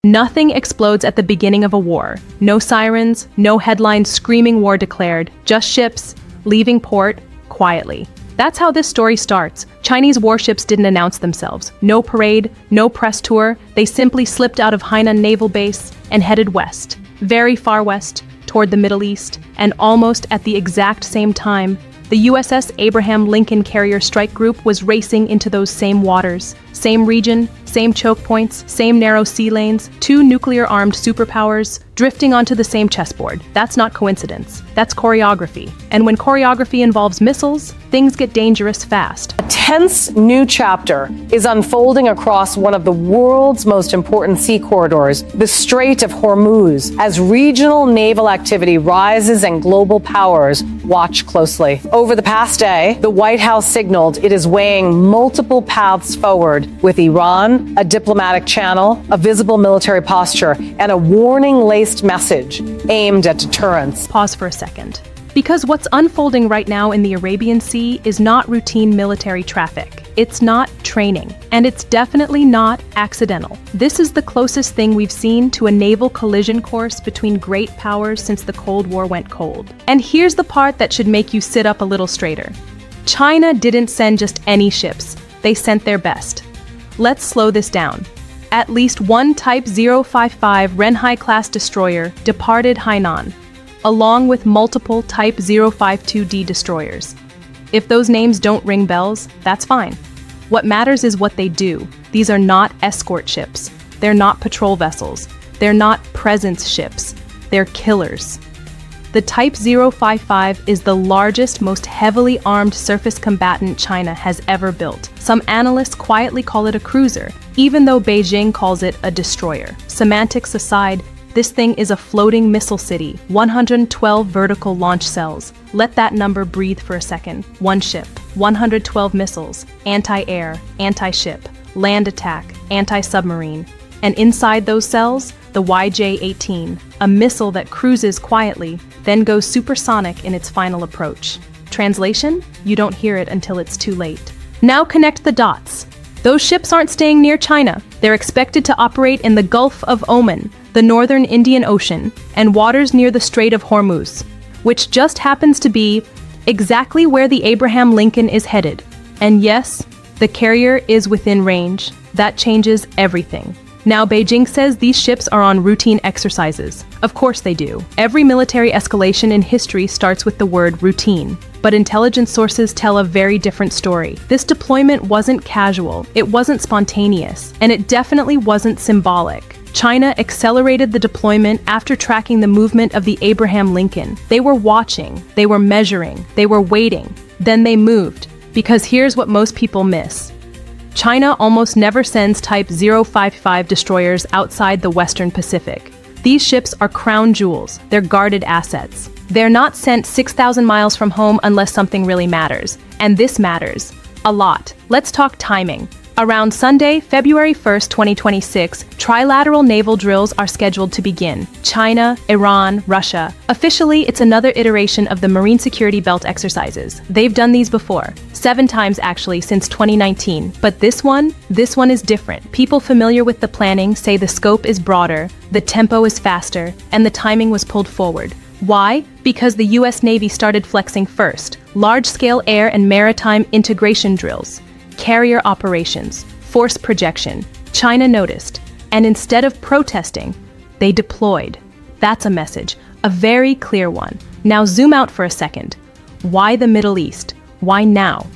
Nothing explodes at the beginning of a war. No sirens, no headlines screaming war declared, just ships leaving port quietly. That's how this story starts. Chinese warships didn't announce themselves. No parade, no press tour. They simply slipped out of Hainan Naval Base and headed west, very far west, toward the Middle East, and almost at the exact same time, the USS Abraham Lincoln Carrier Strike Group was racing into those same waters. Same region, same choke points, same narrow sea lanes, two nuclear-armed superpowers drifting onto the same chessboard. That's not coincidence. That's choreography. And when choreography involves missiles, things get dangerous fast. A tense new chapter is unfolding across one of the world's most important sea corridors, the Strait of Hormuz, as regional naval activity rises and global powers watch closely. Over the past day, the White House signaled it is weighing multiple paths forward, with Iran, a diplomatic channel, a visible military posture, and a warning-laced message aimed at deterrence. Pause for a second. Because what's unfolding right now in the Arabian Sea is not routine military traffic. It's not training. And it's definitely not accidental. This is the closest thing we've seen to a naval collision course between great powers since the Cold War went cold. And here's the part that should make you sit up a little straighter. China didn't send just any ships. They sent their best. Let's slow this down. At least one Type 055 Renhai-class destroyer departed Hainan, along with multiple Type 052D destroyers. If those names don't ring bells, that's fine. What matters is what they do. These are not escort ships. They're not patrol vessels. They're not presence ships. They're killers. The Type 055 is the largest, most heavily armed surface combatant China has ever built. Some analysts quietly call it a cruiser, even though Beijing calls it a destroyer. Semantics aside, this thing is a floating missile city, 112 vertical launch cells. Let that number breathe for a second. One ship, 112 missiles, anti-air, anti-ship, land attack, anti-submarine. And inside those cells, the YJ-18, a missile that cruises quietly, then goes supersonic in its final approach. Translation? You don't hear it until it's too late. Now connect the dots. Those ships aren't staying near China. They're expected to operate in the Gulf of Oman, the northern Indian Ocean, and waters near the Strait of Hormuz, which just happens to be exactly where the Abraham Lincoln is headed. And yes, the carrier is within range. That changes everything. Now, Beijing says these ships are on routine exercises. Of course they do. Every military escalation in history starts with the word routine. But intelligence sources tell a very different story. This deployment wasn't casual, it wasn't spontaneous, and it definitely wasn't symbolic. China accelerated the deployment after tracking the movement of the Abraham Lincoln. They were watching, they were measuring, they were waiting. Then they moved. Because here's what most people miss. China almost never sends Type 055 destroyers outside the Western Pacific. These ships are crown jewels, they're guarded assets. They're not sent 6,000 miles from home unless something really matters. And this matters. A lot. Let's talk timing. Around Sunday, February 1st, 2026, trilateral naval drills are scheduled to begin. China, Iran, Russia. Officially, it's another iteration of the Marine Security Belt exercises. They've done these before. 7 times actually since 2019. But this one is different. People familiar with the planning say the scope is broader, the tempo is faster, and the timing was pulled forward. Why? Because the US Navy started flexing first. Large-scale air and maritime integration drills. Carrier operations, force projection. China noticed, and instead of protesting, they deployed. That's a message, a very clear one. Now zoom out for a second. Why the Middle East? Why now?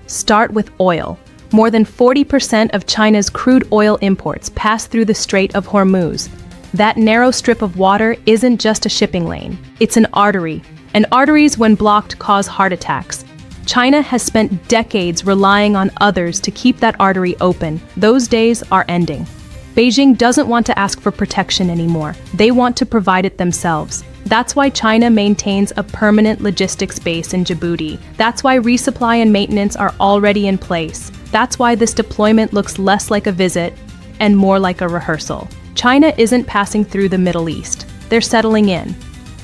Start with oil. More than 40% of China's crude oil imports pass through the Strait of Hormuz. That narrow strip of water isn't just a shipping lane, it's an artery. And arteries, when blocked, cause heart attacks. China has spent decades relying on others to keep that artery open. Those days are ending. Beijing doesn't want to ask for protection anymore. They want to provide it themselves. That's why China maintains a permanent logistics base in Djibouti. That's why resupply and maintenance are already in place. That's why this deployment looks less like a visit and more like a rehearsal. China isn't passing through the Middle East. They're settling in.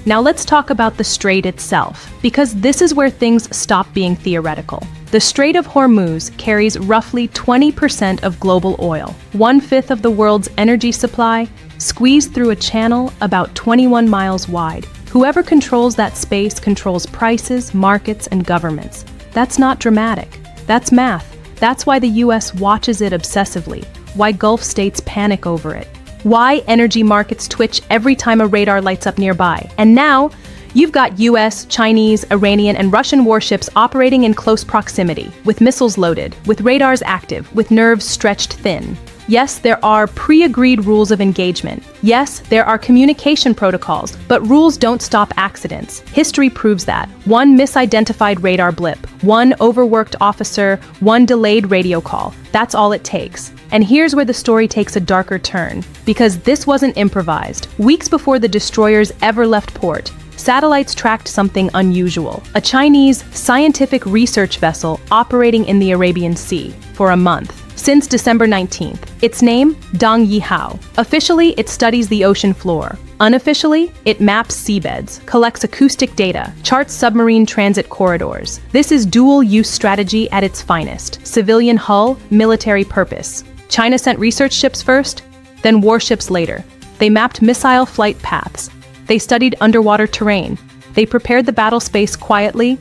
Now let's talk about the strait itself, because this is where things stop being theoretical. The Strait of Hormuz carries roughly 20% of global oil, 1/5 of the world's energy supply, squeezed through a channel about 21 miles wide. Whoever controls that space controls prices, markets, and governments. That's not dramatic. That's math. That's why the US watches it obsessively, why Gulf states panic over it, why energy markets twitch every time a radar lights up nearby. And now, you've got US, Chinese, Iranian, and Russian warships operating in close proximity, with missiles loaded, with radars active, with nerves stretched thin. Yes, there are pre-agreed rules of engagement. Yes, there are communication protocols, but rules don't stop accidents. History proves that. One misidentified radar blip, one overworked officer, one delayed radio call. That's all it takes. And here's where the story takes a darker turn, because this wasn't improvised. Weeks before the destroyers ever left port, satellites tracked something unusual. A Chinese scientific research vessel operating in the Arabian Sea for a month. Since December 19th. Its name, Dong Yihao. Officially, it studies the ocean floor. Unofficially, it maps seabeds, collects acoustic data, charts submarine transit corridors. This is dual-use strategy at its finest. Civilian hull, military purpose. China sent research ships first, then warships later. They mapped missile flight paths. They studied underwater terrain. They prepared the battle space quietly,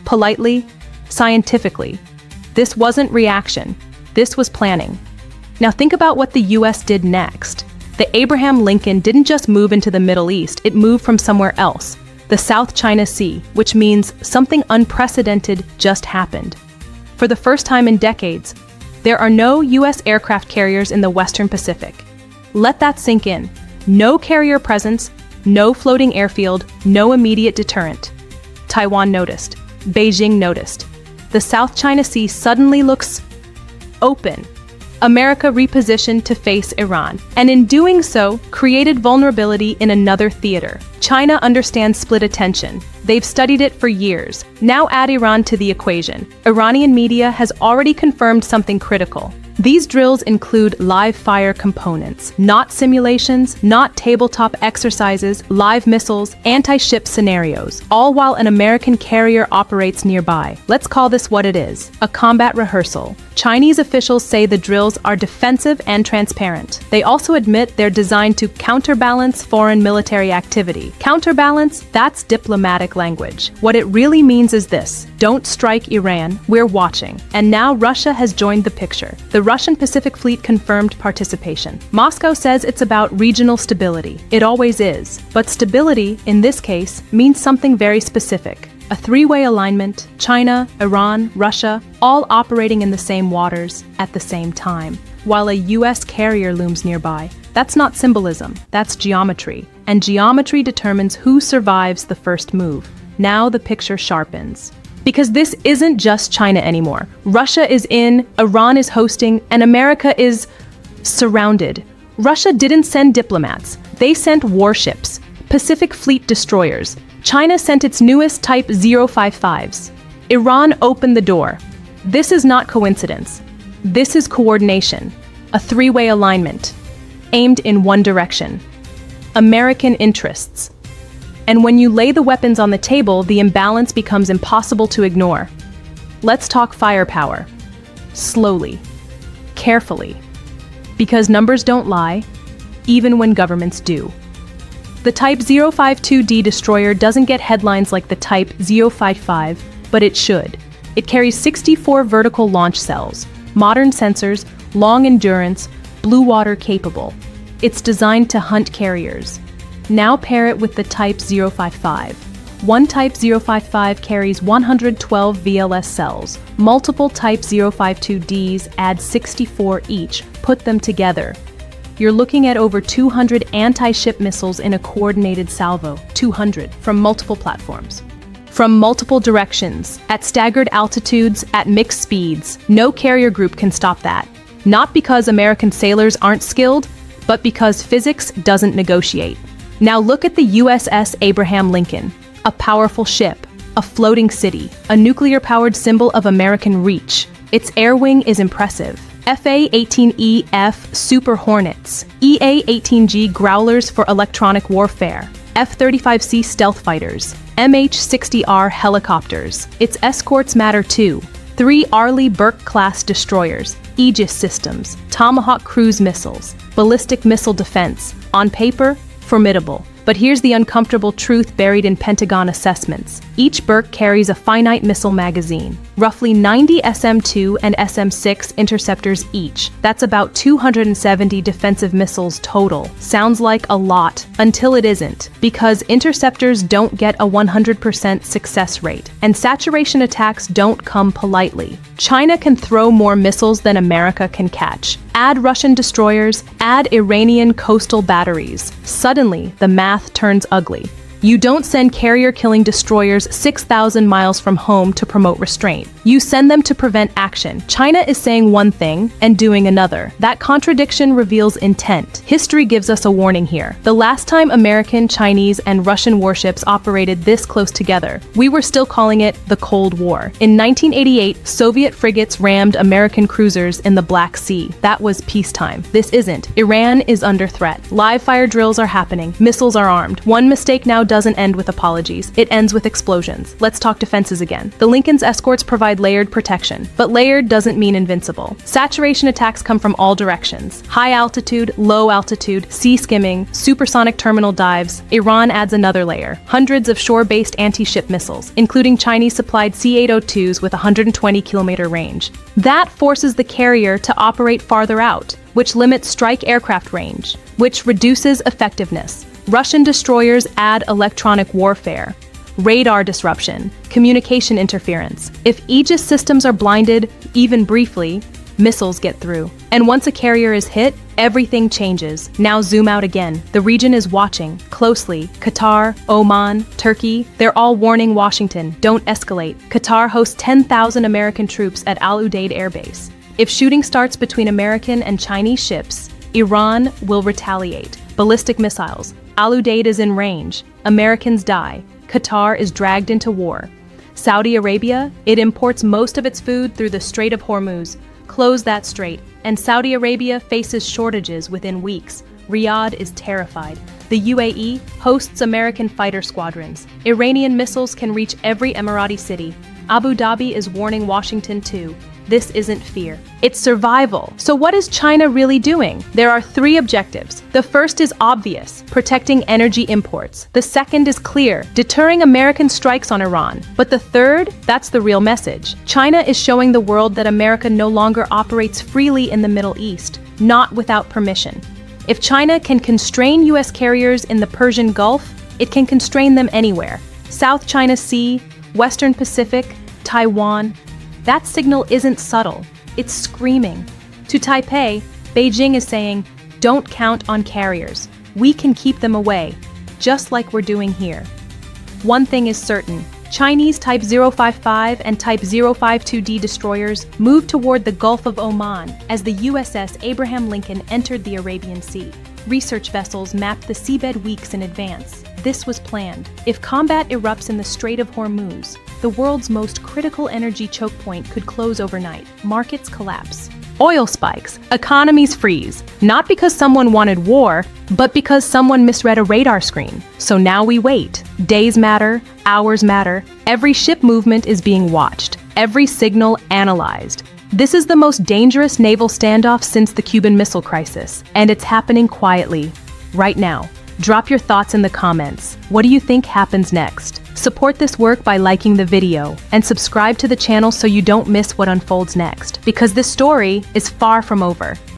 politely, scientifically. This wasn't reaction. This was planning. Now think about what the US did next. The Abraham Lincoln didn't just move into the Middle East, it moved from somewhere else, the South China Sea, which means something unprecedented just happened. For the first time in decades, there are no US aircraft carriers in the Western Pacific. Let that sink in. No carrier presence, no floating airfield, no immediate deterrent. Taiwan noticed. Beijing noticed. The South China Sea suddenly looks open. America repositioned to face Iran, and in doing so, created vulnerability in another theater. China understands split attention. They've studied it for years. Now add Iran to the equation. Iranian media has already confirmed something critical. These drills include live fire components, not simulations, not tabletop exercises, live missiles, anti-ship scenarios, all while an American carrier operates nearby. Let's call this what it is, a combat rehearsal. Chinese officials say the drills are defensive and transparent. They also admit they're designed to counterbalance foreign military activity. Counterbalance, that's diplomatic language. What it really means is this: don't strike Iran, we're watching. And now Russia has joined the picture. The Russian Pacific Fleet confirmed participation. Moscow says it's about regional stability. It always is. But stability, in this case, means something very specific. A three-way alignment, China, Iran, Russia, all operating in the same waters at the same time, while a US carrier looms nearby. That's not symbolism, that's geometry. And geometry determines who survives the first move. Now the picture sharpens. Because this isn't just China anymore. Russia is in, Iran is hosting, and America is surrounded. Russia didn't send diplomats. They sent warships, Pacific Fleet destroyers. China sent its newest Type 055s. Iran opened the door. This is not coincidence. This is coordination. A three-way alignment, aimed in one direction. American interests. And when you lay the weapons on the table, the imbalance becomes impossible to ignore. Let's talk firepower. Slowly. Carefully. Because numbers don't lie, even when governments do. The Type 052D destroyer doesn't get headlines like the Type 055, but it should. It carries 64 vertical launch cells, modern sensors, long endurance, blue water capable. It's designed to hunt carriers. Now pair it with the Type 055. One Type 055 carries 112 VLS cells. Multiple Type 052Ds add 64 each. Put them together. You're looking at over 200 anti-ship missiles in a coordinated salvo. 200 from multiple platforms. From multiple directions, at staggered altitudes, at mixed speeds. No carrier group can stop that. Not because American sailors aren't skilled, but because physics doesn't negotiate. Now look at the USS Abraham Lincoln, a powerful ship, a floating city, a nuclear-powered symbol of American reach. Its air wing is impressive. FA-18EF Super Hornets, EA-18G Growlers for electronic warfare, F-35C stealth fighters, MH-60R helicopters. Its escorts matter too. 3 Arleigh Burke-class destroyers, Aegis systems, Tomahawk cruise missiles, ballistic missile defense. On paper, formidable. But here's the uncomfortable truth buried in Pentagon assessments. Each Burke carries a finite missile magazine, roughly 90 SM-2 and SM-6 interceptors each. That's about 270 defensive missiles total. Sounds like a lot, until it isn't, because interceptors don't get a 100% success rate, and saturation attacks don't come politely. China can throw more missiles than America can catch. Add Russian destroyers, add Iranian coastal batteries. Suddenly, the math turns ugly. You don't send carrier-killing destroyers 6,000 miles from home to promote restraint. You send them to prevent action. China is saying one thing and doing another. That contradiction reveals intent. History gives us a warning here. The last time American, Chinese, and Russian warships operated this close together, we were still calling it the Cold War. In 1988, Soviet frigates rammed American cruisers in the Black Sea. That was peacetime. This isn't. Iran is under threat. Live fire drills are happening. Missiles are armed. One mistake now doesn't end with apologies. It ends with explosions. Let's talk defenses again. The Lincoln's escorts provide layered protection, but layered doesn't mean invincible. Saturation attacks come from all directions. High altitude, low altitude, sea skimming, supersonic terminal dives. Iran adds another layer. Hundreds of shore-based anti-ship missiles, including Chinese-supplied C-802s with 120-kilometer range. That forces the carrier to operate farther out, which limits strike aircraft range, which reduces effectiveness. Russian destroyers add electronic warfare, radar disruption, communication interference. If Aegis systems are blinded, even briefly, missiles get through. And once a carrier is hit, everything changes. Now zoom out again. The region is watching closely. Qatar, Oman, Turkey, they're all warning Washington, don't escalate. Qatar hosts 10,000 American troops at Al Udeid Air Base. If shooting starts between American and Chinese ships, Iran will retaliate. Ballistic missiles. Al Udeid is in range. Americans die. Qatar is dragged into war. Saudi Arabia, it imports most of its food through the Strait of Hormuz. Close that strait, and Saudi Arabia faces shortages within weeks. Riyadh is terrified. The UAE hosts American fighter squadrons. Iranian missiles can reach every Emirati city. Abu Dhabi is warning Washington too. This isn't fear. It's survival. So what is China really doing? There are 3 objectives. The first is obvious, protecting energy imports. The second is clear, deterring American strikes on Iran. But the third, that's the real message. China is showing the world that America no longer operates freely in the Middle East, not without permission. If China can constrain U.S. carriers in the Persian Gulf, it can constrain them anywhere. South China Sea, Western Pacific, Taiwan. That signal isn't subtle, it's screaming. To Taipei, Beijing is saying, don't count on carriers. We can keep them away, just like we're doing here. One thing is certain, Chinese Type 055 and Type 052D destroyers moved toward the Gulf of Oman as the USS Abraham Lincoln entered the Arabian Sea. Research vessels mapped the seabed weeks in advance. This was planned. If combat erupts in the Strait of Hormuz, the world's most critical energy choke point could close overnight. Markets collapse. Oil spikes. Economies freeze. Not because someone wanted war, but because someone misread a radar screen. So now we wait. Days matter. Hours matter. Every ship movement is being watched. Every signal analyzed. This is the most dangerous naval standoff since the Cuban Missile Crisis, and it's happening quietly, right now. Drop your thoughts in the comments. What do you think happens next? Support this work by liking the video, and subscribe to the channel so you don't miss what unfolds next, because this story is far from over.